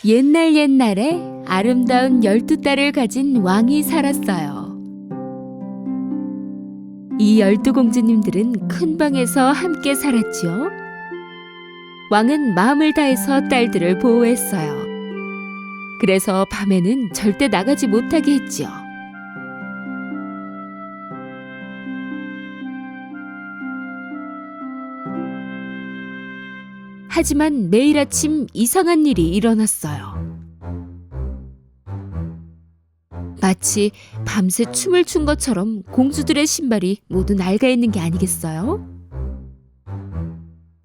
옛날 옛날에 아름다운 12딸을 가진 왕이 살았어요. 이 12공주님들은 큰 방에서 함께 살았죠. 왕은 마음을 다해서 딸들을 보호했어요. 그래서 밤에는 절대 나가지 못하게 했죠. 하지만 매일 아침 이상한 일이 일어났어요. 마치 밤새 춤을 춘 것처럼 공주들의 신발이 모두 낡아 있는 게 아니겠어요?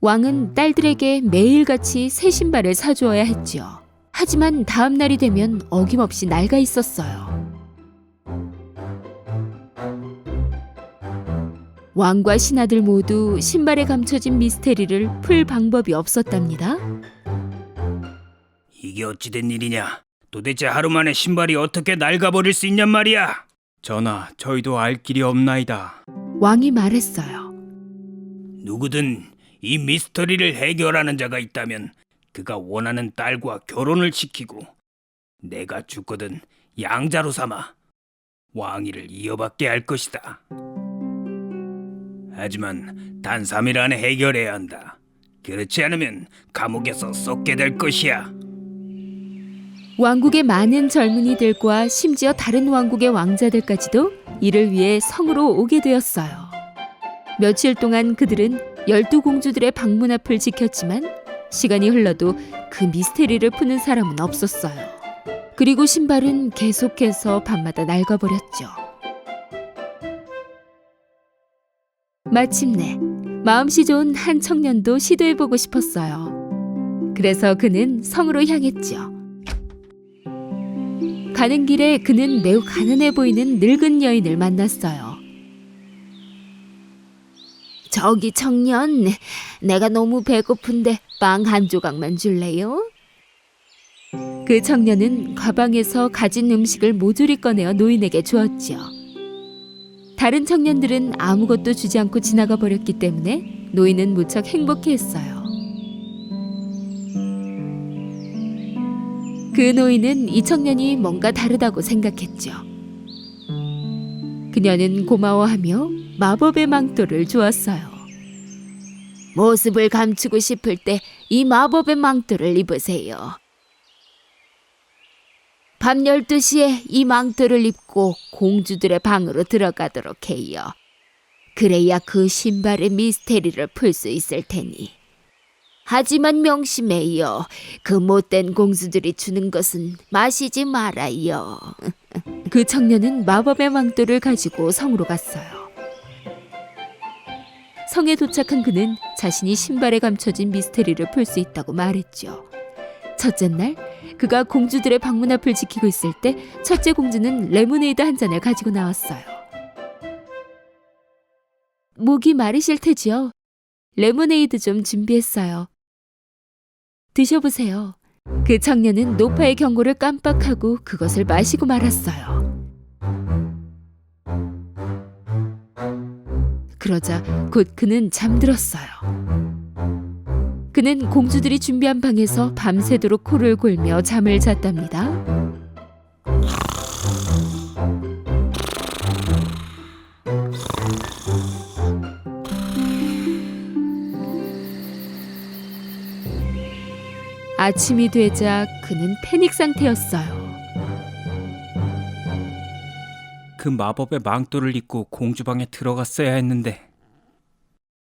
왕은 딸들에게 매일같이 새 신발을 사주어야 했지요. 하지만 다음 날이 되면 어김없이 낡아 있었어요. 왕과 신하들 모두 신발에 감춰진 미스테리를 풀 방법이 없었답니다. 이게 어찌된 일이냐? 도대체 하루 만에 신발이 어떻게 낡아버릴 수 있냔 말이야? 전하, 저희도 알 길이 없나이다. 왕이 말했어요. 누구든 이 미스터리를 해결하는 자가 있다면 그가 원하는 딸과 결혼을 시키고 내가 죽거든 양자로 삼아 왕위를 이어받게 할 것이다. 하지만 단 3일 안에 해결해야 한다. 그렇지 않으면 감옥에서 썩게 될 것이야. 왕국의 많은 젊은이들과 심지어 다른 왕국의 왕자들까지도 이를 위해 성으로 오게 되었어요. 며칠 동안 그들은 12공주들의 방문 앞을 지켰지만 시간이 흘러도 그 미스테리를 푸는 사람은 없었어요. 그리고 신발은 계속해서 밤마다 낡아버렸죠. 마침내 마음씨 좋은 한 청년도 시도해보고 싶었어요. 그래서 그는 성으로 향했죠. 가는 길에 그는 매우 가난해 보이는 늙은 여인을 만났어요. 저기 청년, 내가 너무 배고픈데 빵 한 조각만 줄래요? 그 청년은 가방에서 가진 음식을 모조리 꺼내어 노인에게 주었지요. 다른 청년들은 아무것도 주지 않고 지나가 버렸기 때문에 노인은 무척 행복해했어요. 그 노인은 이 청년이 뭔가 다르다고 생각했죠. 그녀는 고마워하며 마법의 망토를 주었어요. 모습을 감추고 싶을 때 이 마법의 망토를 입으세요. 밤 12시에 이 망토를 입고 공주들의 방으로 들어가도록 해요. 그래야 그 신발의 미스테리를 풀 수 있을 테니. 하지만 명심해요. 그 못된 공주들이 주는 것은 마시지 말아요. 그 청년은 마법의 망토를 가지고 성으로 갔어요. 성에 도착한 그는 자신이 신발에 감춰진 미스테리를 풀 수 있다고 말했죠. 첫째 날, 그가 공주들의 방문 앞을 지키고 있을 때 첫째 공주는 레모네이드 한 잔을 가지고 나왔어요. 목이 마르실 테지요. 레모네이드 좀 준비했어요. 드셔보세요. 그 청년은 노파의 경고를 깜빡하고 그것을 마시고 말았어요. 그러자 곧 그는 잠들었어요. 그는 공주들이 준비한 방에서 밤새도록 코를 골며 잠을 잤답니다. 아침이 되자 그는 패닉 상태였어요. 그 마법의 망토를 입고 공주방에 들어갔어야 했는데.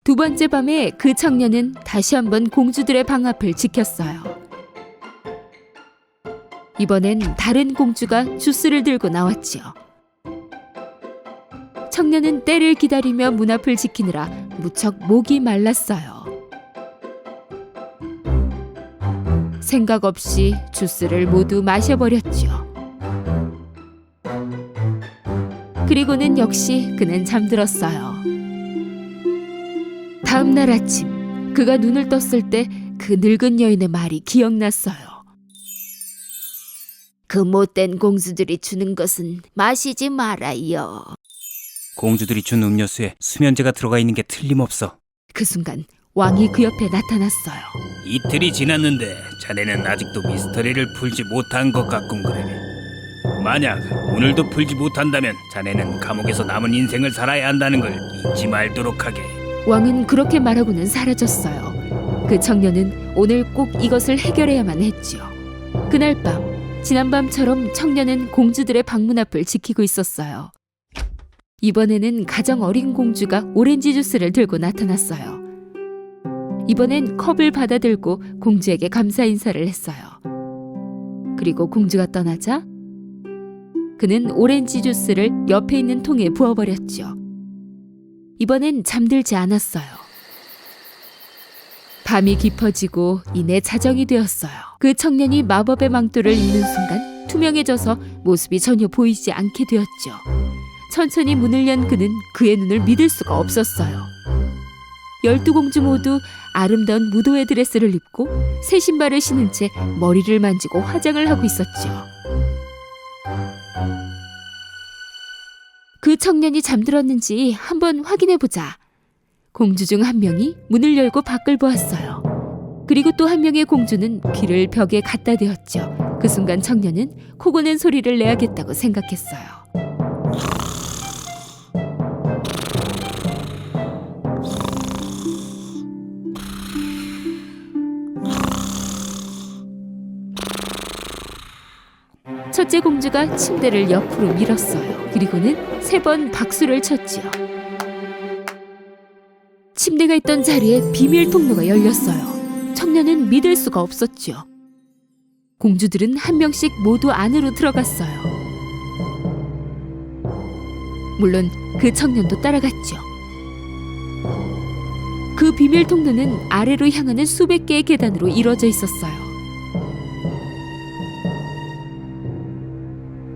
두 번째 밤에 그 청년은 다시 한번 공주들의 방 앞을 지켰어요. 이번엔 다른 공주가 주스를 들고 나왔지요. 청년은 때를 기다리며 문 앞을 지키느라 무척 목이 말랐어요. 생각 없이 주스를 모두 마셔버렸지요. 그리고는 역시 그는 잠들었어요. 다음 날 아침, 그가 눈을 떴을 때 그 늙은 여인의 말이 기억났어요. 그 못된 공주들이 주는 것은 마시지 말아요. 공주들이 준 음료수에 수면제가 들어가 있는 게 틀림없어. 그 순간 왕이 그 옆에 나타났어요. 이틀이 지났는데 자네는 아직도 미스터리를 풀지 못한 것 같군 그래. 만약 오늘도 풀지 못한다면 자네는 감옥에서 남은 인생을 살아야 한다는 걸 잊지 말도록 하게. 왕은 그렇게 말하고는 사라졌어요. 그 청년은 오늘 꼭 이것을 해결해야만 했지요. 그날 밤, 지난밤처럼 청년은 공주들의 방문 앞을 지키고 있었어요. 이번에는 가장 어린 공주가 오렌지 주스를 들고 나타났어요. 이번엔 컵을 받아들고 공주에게 감사 인사를 했어요. 그리고 공주가 떠나자 그는 오렌지 주스를 옆에 있는 통에 부어버렸죠. 이번엔 잠들지 않았어요. 밤이 깊어지고 이내 자정이 되었어요. 그 청년이 마법의 망토를 입는 순간 투명해져서 모습이 전혀 보이지 않게 되었죠. 천천히 문을 연 그는 그의 눈을 믿을 수가 없었어요. 12공주 모두 아름다운 무도회 드레스를 입고 새 신발을 신은 채 머리를 만지고 화장을 하고 있었죠. 그 청년이 잠들었는지 한번 확인해보자. 공주 중 한 명이 문을 열고 밖을 보았어요. 그리고 또 한 명의 공주는 귀를 벽에 갖다 대었죠. 그 순간 청년은 코 고는 소리를 내야겠다고 생각했어요. 첫째 공주가 침대를 옆으로 밀었어요. 그리고는 3번 박수를 쳤지요. 침대가 있던 자리에 비밀 통로가 열렸어요. 청년은 믿을 수가 없었죠. 공주들은 한 명씩 모두 안으로 들어갔어요. 물론 그 청년도 따라갔죠. 그 비밀 통로는 아래로 향하는 수백 개의 계단으로 이루어져 있었어요.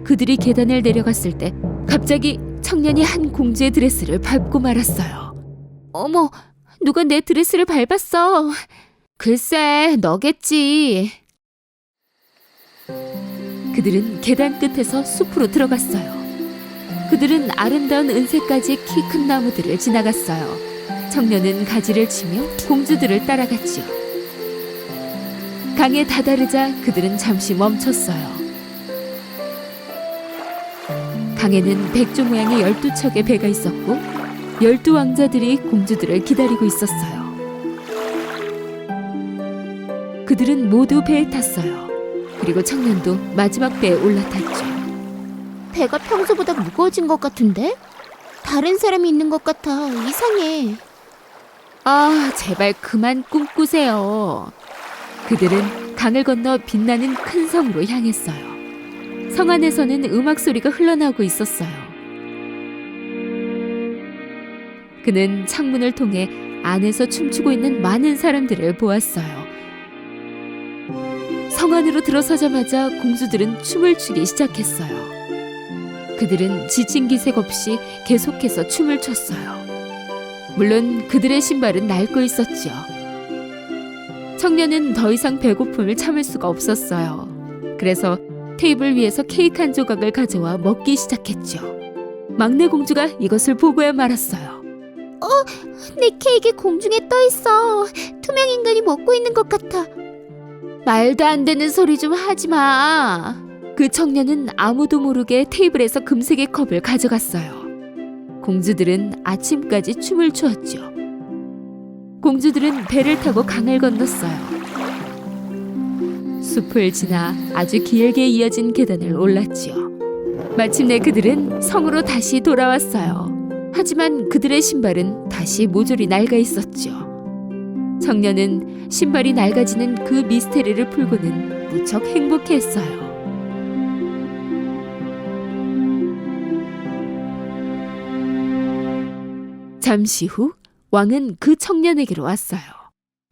그들이 계단을 내려갔을 때 갑자기 청년이 한 공주의 드레스를 밟고 말았어요. 어머, 누가 내 드레스를 밟았어. 글쎄, 너겠지. 그들은 계단 끝에서 숲으로 들어갔어요. 그들은 아름다운 은색가지의 키 큰 나무들을 지나갔어요. 청년은 가지를 치며 공주들을 따라갔지요. 강에 다다르자 그들은 잠시 멈췄어요. 강에는 백조 모양의 12척의 배가 있었고 12왕자들이 공주들을 기다리고 있었어요. 그들은 모두 배에 탔어요. 그리고 청년도 마지막 배에 올라탔죠. 배가 평소보다 무거워진 것 같은데? 다른 사람이 있는 것 같아. 이상해. 아, 제발 그만 꿈꾸세요. 그들은 강을 건너 빛나는 큰 성으로 향했어요. 성 안에서는 음악 소리가 흘러나오고 있었어요. 그는 창문을 통해 안에서 춤추고 있는 많은 사람들을 보았어요. 성 안으로 들어서자마자 공주들은 춤을 추기 시작했어요. 그들은 지친 기색 없이 계속해서 춤을 췄어요. 물론 그들의 신발은 낡고 있었죠. 청년은 더 이상 배고픔을 참을 수가 없었어요. 그래서 테이블 위에서 케이크 한 조각을 가져와 먹기 시작했죠. 막내 공주가 이것을 보고야 말았어요. 내 케이크에 공중에 떠 있어. 투명 인간이 먹고 있는 것 같아. 말도 안 되는 소리 좀 하지 마. 그 청년은 아무도 모르게 테이블에서 금색의 컵을 가져갔어요. 공주들은 아침까지 춤을 추었죠. 공주들은 배를 타고 강을 건넜어요. 숲을 지나 아주 길게 이어진 계단을 올랐지요. 마침내 그들은 성으로 다시 돌아왔어요. 하지만 그들의 신발은 다시 모조리 낡아 있었죠. 청년은 신발이 낡아지는 그 미스테리를 풀고는 무척 행복했어요. 잠시 후 왕은 그 청년에게로 왔어요.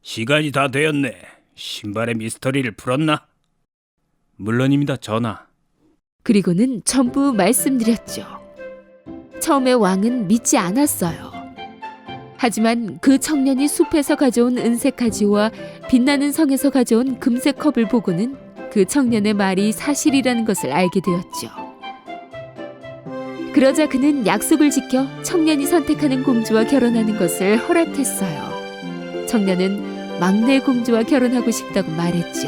시간이 다 되었네. 신발의 미스터리를 풀었나? 물론입니다, 전하. 그리고는 전부 말씀드렸죠. 처음에 왕은 믿지 않았어요. 하지만 그 청년이 숲에서 가져온 은색 가지와 빛나는 성에서 가져온 금색 컵을 보고는 그 청년의 말이 사실이라는 것을 알게 되었죠. 그러자 그는 약속을 지켜 청년이 선택하는 공주와 결혼하는 것을 허락했어요. 청년은 막내 공주와 결혼하고 싶다고 말했죠.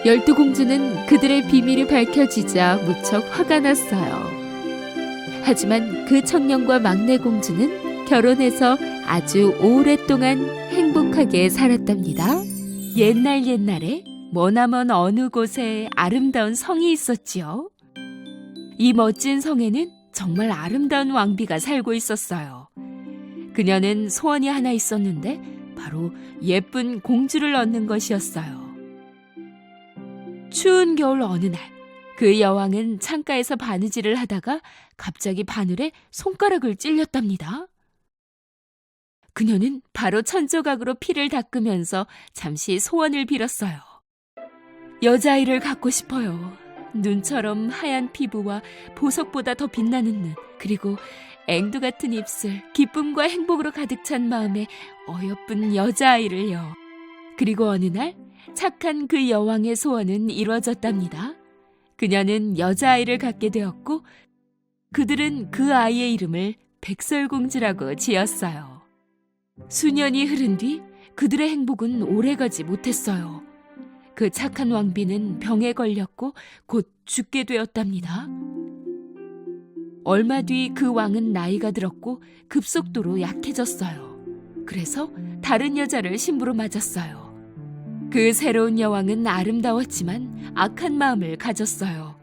12공주는 그들의 비밀이 밝혀지자 무척 화가 났어요. 하지만 그 청년과 막내 공주는 결혼해서 아주 오랫동안 행복하게 살았답니다. 옛날에 머나먼 어느 곳에 아름다운 성이 있었지요. 이 멋진 성에는 정말 아름다운 왕비가 살고 있었어요. 그녀는 소원이 하나 있었는데 바로 예쁜 공주를 얻는 것이었어요. 추운 겨울 어느 날, 그 여왕은 창가에서 바느질을 하다가 갑자기 바늘에 손가락을 찔렸답니다. 그녀는 바로 천조각으로 피를 닦으면서 잠시 소원을 빌었어요. 여자아이를 갖고 싶어요. 눈처럼 하얀 피부와 보석보다 더 빛나는 눈, 그리고 앵두 같은 입술, 기쁨과 행복으로 가득 찬 마음에 어여쁜 여자아이를요. 그리고 어느 날 착한 그 여왕의 소원은 이루어졌답니다. 그녀는 여자아이를 갖게 되었고 그들은 그 아이의 이름을 백설공주라고 지었어요. 수년이 흐른 뒤 그들의 행복은 오래가지 못했어요. 그 착한 왕비는 병에 걸렸고 곧 죽게 되었답니다. 얼마 뒤 그 왕은 나이가 들었고 급속도로 약해졌어요. 그래서 다른 여자를 신부로 맞았어요. 그 새로운 여왕은 아름다웠지만 악한 마음을 가졌어요.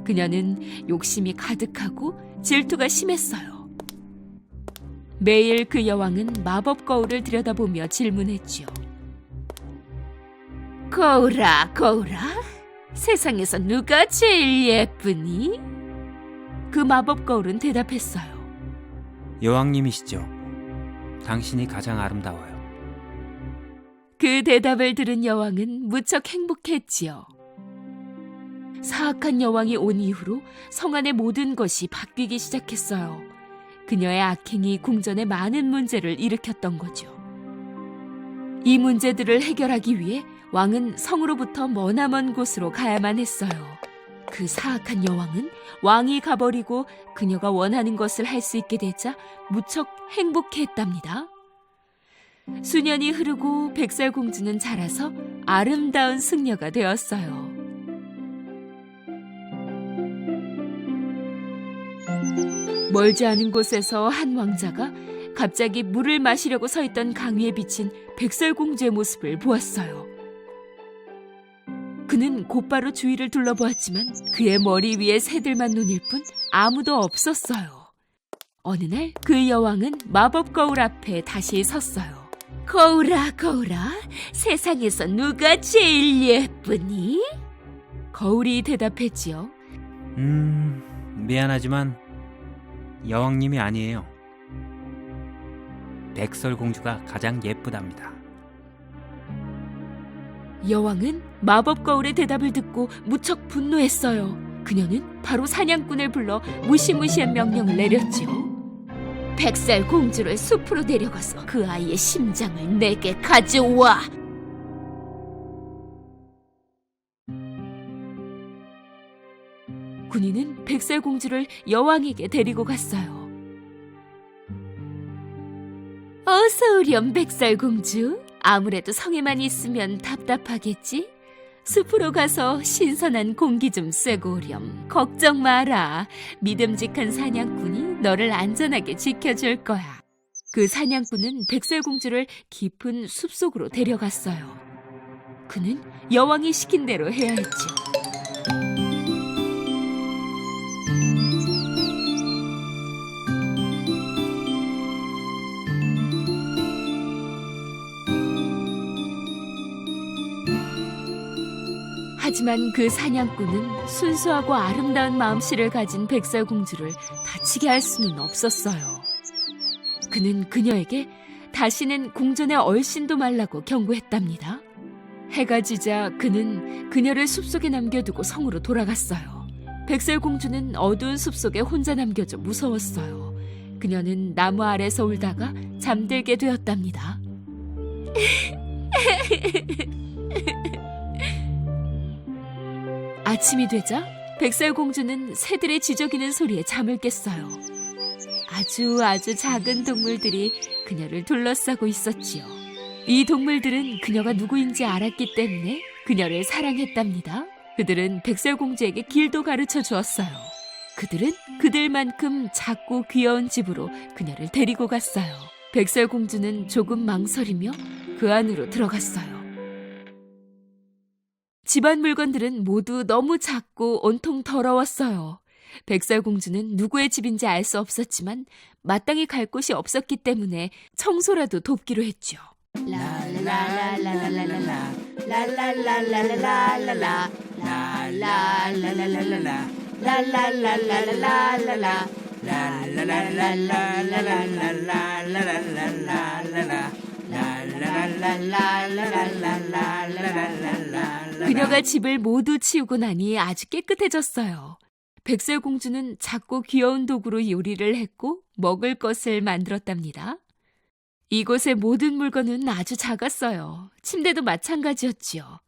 그녀는 욕심이 가득하고 질투가 심했어요. 매일 그 여왕은 마법 거울을 들여다보며 질문했지요. 거울아, 거울아, 세상에서 누가 제일 예쁘니? 그 마법 거울은 대답했어요. 여왕님이시죠. 당신이 가장 아름다워요. 그 대답을 들은 여왕은 무척 행복했지요. 사악한 여왕이 온 이후로 성 안의 모든 것이 바뀌기 시작했어요. 그녀의 악행이 궁전에 많은 문제를 일으켰던 거죠. 이 문제들을 해결하기 위해 왕은 성으로부터 머나먼 곳으로 가야만 했어요. 그 사악한 여왕은 왕이 가버리고 그녀가 원하는 것을 할 수 있게 되자 무척 행복해했답니다. 수년이 흐르고 백설공주는 자라서 아름다운 승려가 되었어요. 멀지 않은 곳에서 한 왕자가 갑자기 물을 마시려고 서 있던 강위에 비친 백설공주의 모습을 보았어요. 그는 곧바로 주위를 둘러보았지만 그의 머리 위에 새들만 눈일 뿐 아무도 없었어요. 어느 날 그 여왕은 마법 거울 앞에 다시 섰어요. 거울아, 거울아, 세상에서 누가 제일 예쁘니? 거울이 대답했지요. 미안하지만 여왕님이 아니에요. 백설공주가 가장 예쁘답니다. 여왕은 마법 거울의 대답을 듣고 무척 분노했어요. 그녀는 바로 사냥꾼을 불러 무시무시한 명령을 내렸지요. 백설공주를 숲으로 데려가서 그 아이의 심장을 내게 가져와. 군인은 백설공주를 여왕에게 데리고 갔어요. 어서 오렴, 백설공주. 아무래도 성에만 있으면 답답하겠지? 숲으로 가서 신선한 공기 좀 쐬고 오렴. 걱정 마라. 믿음직한 사냥꾼이 너를 안전하게 지켜줄 거야. 그 사냥꾼은 백설공주를 깊은 숲속으로 데려갔어요. 그는 여왕이 시킨 대로 해야 했죠. 하지만 그 사냥꾼은 순수하고 아름다운 마음씨를 가진 백설공주를 다치게 할 수는 없었어요. 그는 그녀에게 다시는 궁전에 얼씬도 말라고 경고했답니다. 해가 지자 그는 그녀를 숲속에 남겨두고 성으로 돌아갔어요. 백설공주는 어두운 숲속에 혼자 남겨져 무서웠어요. 그녀는 나무 아래서 울다가 잠들게 되었답니다. 아침이 되자 백설공주는 새들의 지저귀는 소리에 잠을 깼어요. 아주 작은 동물들이 그녀를 둘러싸고 있었지요. 이 동물들은 그녀가 누구인지 알았기 때문에 그녀를 사랑했답니다. 그들은 백설공주에게 길도 가르쳐 주었어요. 그들은 그들만큼 작고 귀여운 집으로 그녀를 데리고 갔어요. 백설공주는 조금 망설이며 그 안으로 들어갔어요. 집안 물건들은 모두 너무 작고 온통 더러웠어요. 백설공주는 누구의 집인지 알 수 없었지만 마땅히 갈 곳이 없었기 때문에 청소라도 돕기로 했죠. 그녀가 집을 모두 치우고 나니 아주 깨끗해졌어요. 백설공주는 작고 귀여운 도구로 요리를 했고 먹을 것을 만들었답니다. 이곳의 모든 물건은 아주 작았어요. 침대도 마찬가지였지요.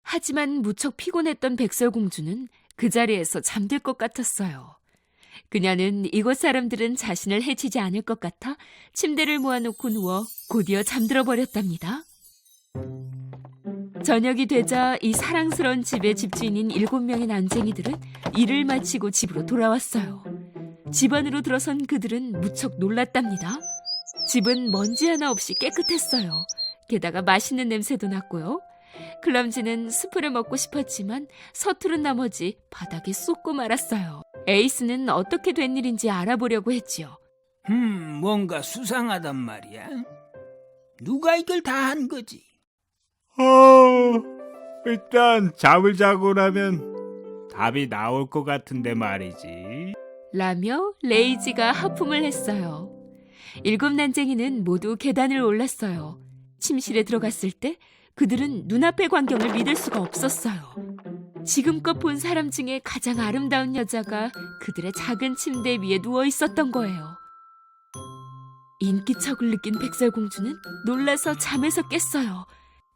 하지만 무척 피곤했던 백설공주는 그 자리에서 잠들 것 같았어요. 그녀는 이곳 사람들은 자신을 해치지 않을 것 같아 침대를 모아놓고 누워 곧이어 잠들어 버렸답니다. 저녁이 되자 이 사랑스러운 집의 집주인인 7명의 난쟁이들은 일을 마치고 집으로 돌아왔어요. 집 안으로 들어선 그들은 무척 놀랐답니다. 집은 먼지 하나 없이 깨끗했어요. 게다가 맛있는 냄새도 났고요. 클럼지는 스프를 먹고 싶었지만 서투른 나머지 바닥에 쏟고 말았어요. 에이스는 어떻게 된 일인지 알아보려고 했지요. 뭔가 수상하단 말이야. 누가 이걸 다 한 거지? 일단 잠을 자고 나면 답이 나올 것 같은데 말이지. 라며 레이지가 하품을 했어요. 7 난쟁이는 모두 계단을 올랐어요. 침실에 들어갔을 때 그들은 눈앞의 광경을 믿을 수가 없었어요. 지금껏 본 사람 중에 가장 아름다운 여자가 그들의 작은 침대 위에 누워 있었던 거예요. 인기척을 느낀 백설공주는 놀라서 잠에서 깼어요.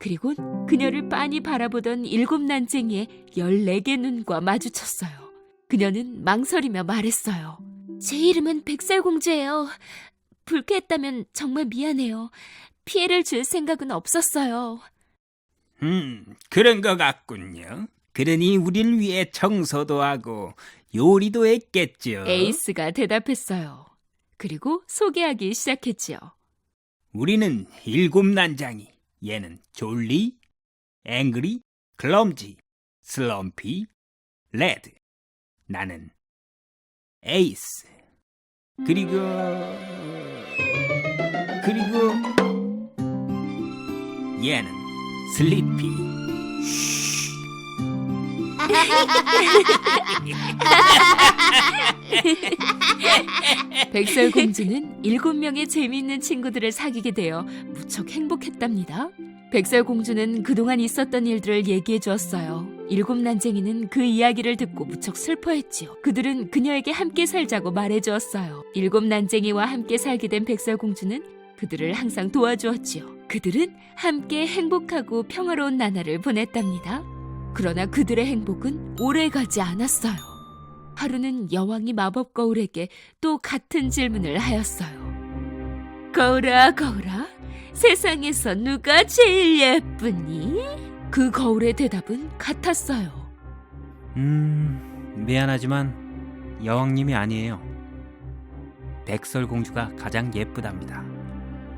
그리고 그녀를 빤히 바라보던 7 난쟁이의 14개 눈과 마주쳤어요. 그녀는 망설이며 말했어요. 제 이름은 백설공주예요. 불쾌했다면 정말 미안해요. 피해를 줄 생각은 없었어요. 그런 것 같군요. 그러니 우리를 위해 청소도 하고 요리도 했겠죠. 에이스가 대답했어요. 그리고 소개하기 시작했지요. 우리는 7 난장이. 얘는 졸리, 앵그리, 클럼지, 슬럼피, 레드. 나는 에이스. 그리고 얘는 슬리피. 백설공주는 7명의 재미있는 친구들을 사귀게 되어 무척 행복했답니다. 백설공주는 그동안 있었던 일들을 얘기해 주었어요. 7 난쟁이는 그 이야기를 듣고 무척 슬퍼했지요. 그들은 그녀에게 함께 살자고 말해 주었어요. 7 난쟁이와 함께 살게 된 백설공주는 그들을 항상 도와주었지요. 그들은 함께 행복하고 평화로운 나날을 보냈답니다. 그러나 그들의 행복은 오래가지 않았어요. 하루는 여왕이 마법 거울에게 또 같은 질문을 하였어요. 거울아, 거울아, 세상에서 누가 제일 예쁘니? 그 거울의 대답은 같았어요. 미안하지만 여왕님이 아니에요. 백설공주가 가장 예쁘답니다.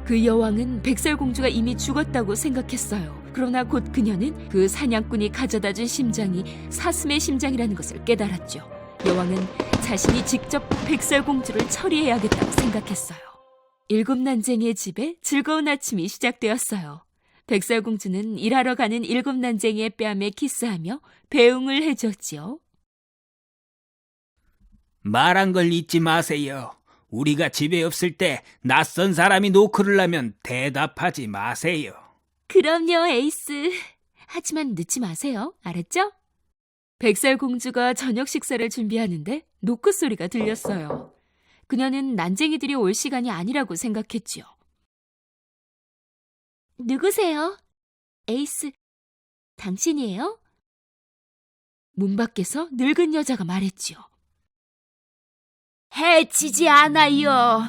그 여왕은 백설공주가 이미 죽었다고 생각했어요. 그러나 곧 그녀는 그 사냥꾼이 가져다 준 심장이 사슴의 심장이라는 것을 깨달았죠. 여왕은 자신이 직접 백설공주를 처리해야겠다고 생각했어요. 7 난쟁이의 집에 즐거운 아침이 시작되었어요. 백설공주는 일하러 가는 7 난쟁이의 뺨에 키스하며 배웅을 해줬지요. 말한 걸 잊지 마세요. 우리가 집에 없을 때 낯선 사람이 노크를 하면 대답하지 마세요. 그럼요, 에이스. 하지만 늦지 마세요. 알았죠? 백설공주가 저녁 식사를 준비하는데 노크 소리가 들렸어요. 그녀는 난쟁이들이 올 시간이 아니라고 생각했지요. 누구세요? 에이스, 당신이에요? 문 밖에서 늙은 여자가 말했지요. 해치지 않아요.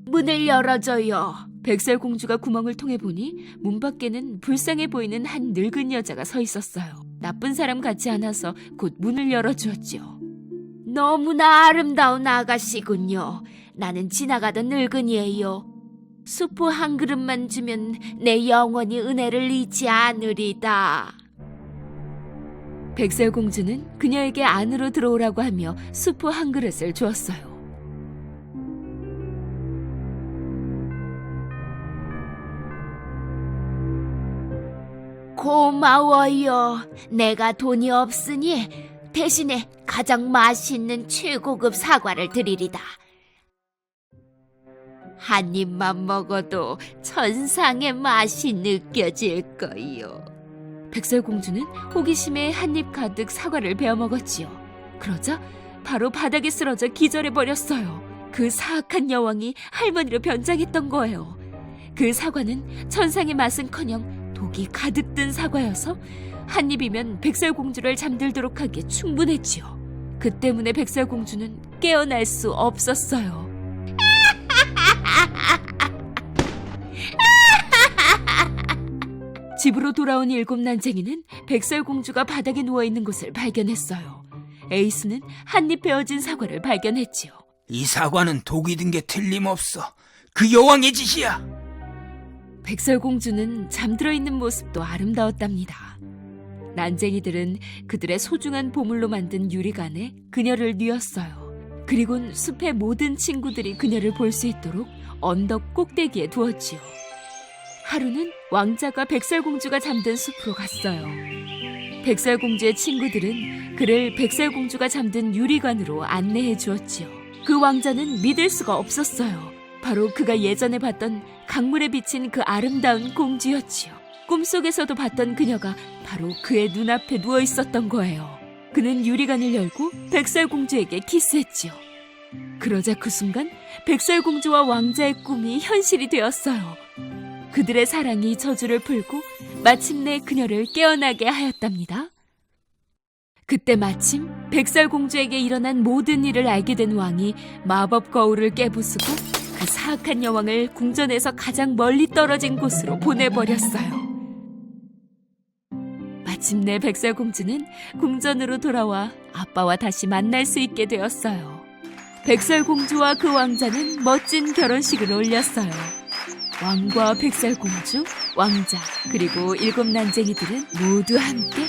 문을 열어줘요. 백설공주가 구멍을 통해 보니 문 밖에는 불쌍해 보이는 한 늙은 여자가 서 있었어요. 나쁜 사람 같지 않아서 곧 문을 열어주었지요. 너무나 아름다운 아가씨군요. 나는 지나가던 늙은이에요. 수프 한 그릇만 주면 내 영원히 은혜를 잊지 않으리다. 백설공주는 그녀에게 안으로 들어오라고 하며 수프 한 그릇을 주었어요. 고마워요. 내가 돈이 없으니 대신에 가장 맛있는 최고급 사과를 드리리다. 한 입만 먹어도 천상의 맛이 느껴질 거요. 백설공주는 호기심에 한 입 가득 사과를 베어 먹었지요. 그러자 바로 바닥에 쓰러져 기절해버렸어요. 그 사악한 여왕이 할머니로 변장했던 거예요. 그 사과는 천상의 맛은커녕 독이 가득 든 사과여서 한 입이면 백설공주를 잠들도록 하기에 충분했지요. 그 때문에 백설공주는 깨어날 수 없었어요. 집으로 돌아온 일곱 난쟁이는 백설공주가 바닥에 누워있는 곳을 발견했어요. 에이스는 한입 베어진 사과를 발견했지요. 이 사과는 독이 든 게 틀림없어. 그 여왕의 짓이야. 백설공주는 잠들어 있는 모습도 아름다웠답니다. 난쟁이들은 그들의 소중한 보물로 만든 유리관에 그녀를 뉘었어요. 그리곤 숲의 모든 친구들이 그녀를 볼 수 있도록 언덕 꼭대기에 두었지요. 하루는 왕자가 백설공주가 잠든 숲으로 갔어요. 백설공주의 친구들은 그를 백설공주가 잠든 유리관으로 안내해 주었지요. 그 왕자는 믿을 수가 없었어요. 바로 그가 예전에 봤던 강물에 비친 그 아름다운 공주였지요. 꿈속에서도 봤던 그녀가 바로 그의 눈앞에 누워 있었던 거예요. 그는 유리관을 열고 백설공주에게 키스했지요. 그러자 그 순간 백설공주와 왕자의 꿈이 현실이 되었어요. 그들의 사랑이 저주를 풀고 마침내 그녀를 깨어나게 하였답니다. 그때 마침 백설공주에게 일어난 모든 일을 알게 된 왕이 마법 거울을 깨부수고 그 사악한 여왕을 궁전에서 가장 멀리 떨어진 곳으로 보내버렸어요. 마침내 백설공주는 궁전으로 돌아와 아빠와 다시 만날 수 있게 되었어요. 백설공주와 그 왕자는 멋진 결혼식을 올렸어요. 왕과 백설공주, 왕자, 그리고 일곱 난쟁이들은 모두 함께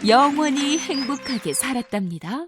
영원히 행복하게 살았답니다.